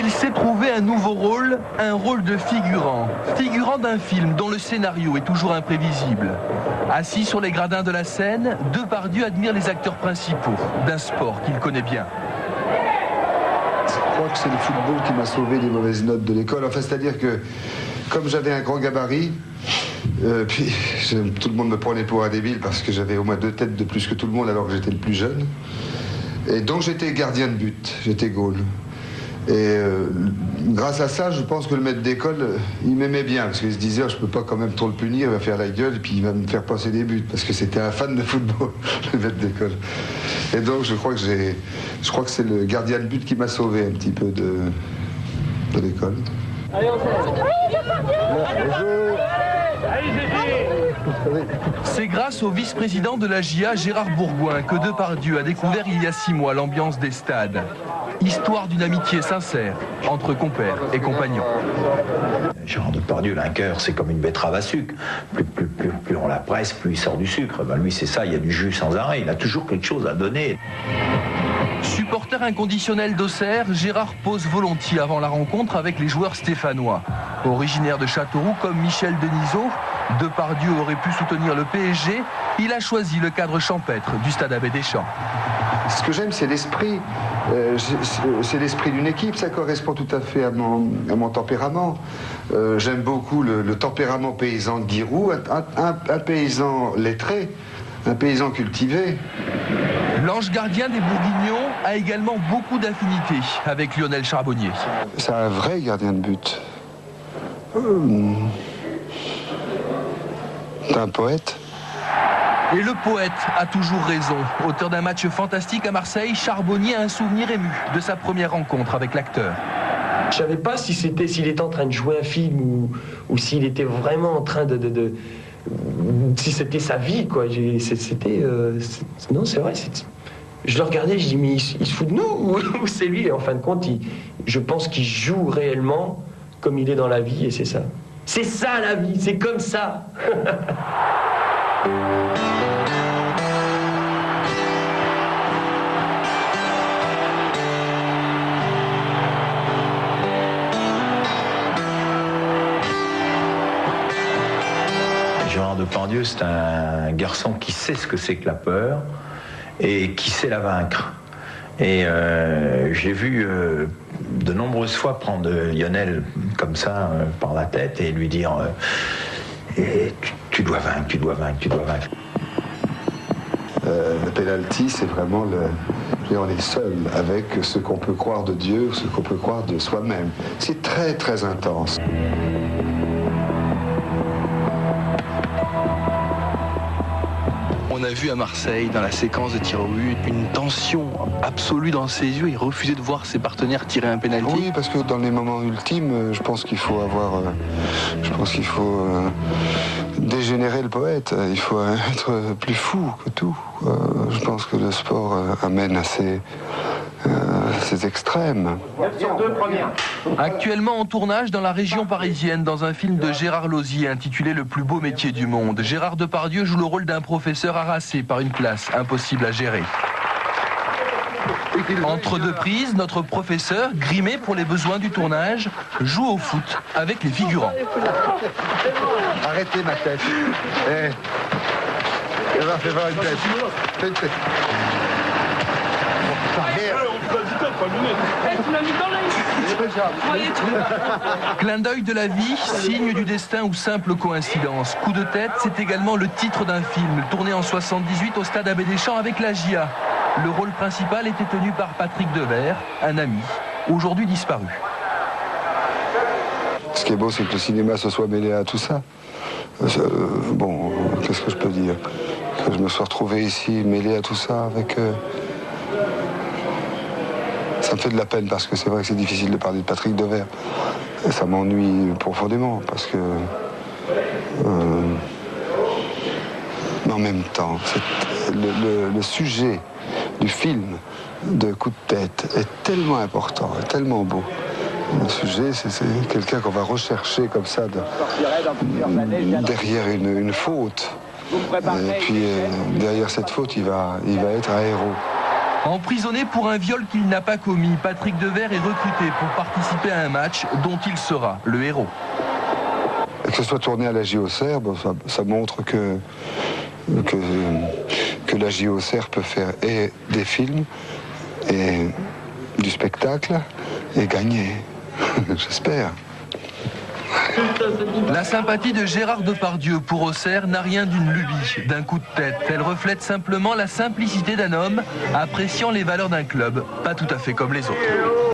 Il s'est trouvé un nouveau rôle, un rôle de figurant. Figurant d'un film dont le scénario est toujours imprévisible. Assis sur les gradins de la scène, Depardieu admire les acteurs principaux d'un sport qu'il connaît bien. Je crois que c'est le football qui m'a sauvé des mauvaises notes de l'école. Enfin, c'est-à-dire que, comme j'avais un grand gabarit, puis tout le monde me prenait pour un débile parce que j'avais au moins 2 têtes de plus que tout le monde alors que j'étais le plus jeune. Et donc j'étais gardien de but, j'étais goal. Et grâce à ça, je pense que le maître d'école, il m'aimait bien, parce qu'il se disait, je peux pas quand même trop le punir, il va faire la gueule, et puis il va me faire passer des buts, parce que c'était un fan de football, le maître d'école. Et donc je crois que c'est le gardien de but qui m'a sauvé un petit peu de l'école. Allez, on C'est grâce au vice-président de la GIA, Gérard Bourgoin, que Depardieu a découvert il y a 6 mois l'ambiance des stades. Histoire d'une amitié sincère entre compères et compagnons. Gérard Depardieu, vainqueur, c'est comme une betterave à sucre. Plus on la presse, plus il sort du sucre. Ben lui, c'est ça, il y a du jus sans arrêt. Il a toujours quelque chose à donner. Supporter inconditionnel d'Auxerre, Gérard pose volontiers avant la rencontre avec les joueurs stéphanois. Originaire de Châteauroux comme Michel Denisot, Depardieu aurait pu soutenir le PSG. Il a choisi le cadre champêtre du stade Abbé Deschamps. Ce que j'aime, c'est l'esprit. C'est l'esprit d'une équipe, ça correspond tout à fait à mon tempérament. J'aime beaucoup le tempérament paysan de Giroud, un paysan lettré, un paysan cultivé. L'ange gardien des Bourguignons a également beaucoup d'affinités avec Lionel Charbonnier. C'est un vrai gardien de but. C'est un poète. Et le poète a toujours raison. Auteur d'un match fantastique à Marseille, Charbonnier a un souvenir ému de sa première rencontre avec l'acteur. Je savais pas s'il était en train de jouer un film ou s'il était vraiment en train si c'était sa vie, quoi. Non, c'est vrai. Je le regardais, je dis, mais il se fout de nous ou c'est lui? Et en fin de compte, je pense qu'il joue réellement comme il est dans la vie, et c'est ça. C'est ça la vie, c'est comme ça. Gérard Depardieu, c'est un garçon qui sait ce que c'est que la peur et qui sait la vaincre. Et j'ai vu de nombreuses fois prendre Lionel comme ça par la tête et lui dire tu dois vaincre, tu dois vaincre, tu dois vaincre. Le penalty, c'est vraiment on est seul avec ce qu'on peut croire de Dieu, ce qu'on peut croire de soi-même. C'est très très intense. On a vu à Marseille, dans la séquence de tir au but, une tension absolue dans ses yeux. Il refusait de voir ses partenaires tirer un pénalty. Oui, parce que dans les moments ultimes, je pense qu'il faut dégénérer le poète. Il faut être plus fou que tout. Je pense que le sport amène à ces extrêmes. Actuellement en tournage dans la région parisienne, dans un film de Gérard Lauzier intitulé Le plus beau métier du monde, Gérard Depardieu joue le rôle d'un professeur harassé par une classe impossible à gérer. Entre deux prises, notre professeur, grimé pour les besoins du tournage, joue au foot avec les figurants. Arrêtez ma tête. Fais voir une tête. Fais une tête. Clin d'œil de la vie, signe du destin ou simple coïncidence. Coup de tête, c'est également le titre d'un film tourné en 78 au stade Abbé Deschamps avec la GIA. Le rôle principal était tenu par Patrick Devers, un ami, aujourd'hui disparu. Ce qui est beau, c'est que le cinéma se soit mêlé à tout ça. Bon, qu'est-ce que je peux dire? Que je me sois retrouvé ici, mêlé à tout ça avec... Ça me fait de la peine parce que c'est vrai que c'est difficile de parler de Patrick Devers. Et ça m'ennuie profondément parce que... Mais en même temps, le sujet du film de Coup de tête est tellement important, est tellement beau. Le sujet, c'est quelqu'un qu'on va rechercher comme ça derrière une faute. Et puis derrière cette faute, il va être un héros. Emprisonné pour un viol qu'il n'a pas commis, Patrick Devers est recruté pour participer à un match dont il sera le héros. Que ce soit tourné à la JOCR, ça montre que la JOCR peut faire et des films et du spectacle et gagner. J'espère. La sympathie de Gérard Depardieu pour Auxerre n'a rien d'une lubie, d'un coup de tête. Elle reflète simplement la simplicité d'un homme appréciant les valeurs d'un club, pas tout à fait comme les autres.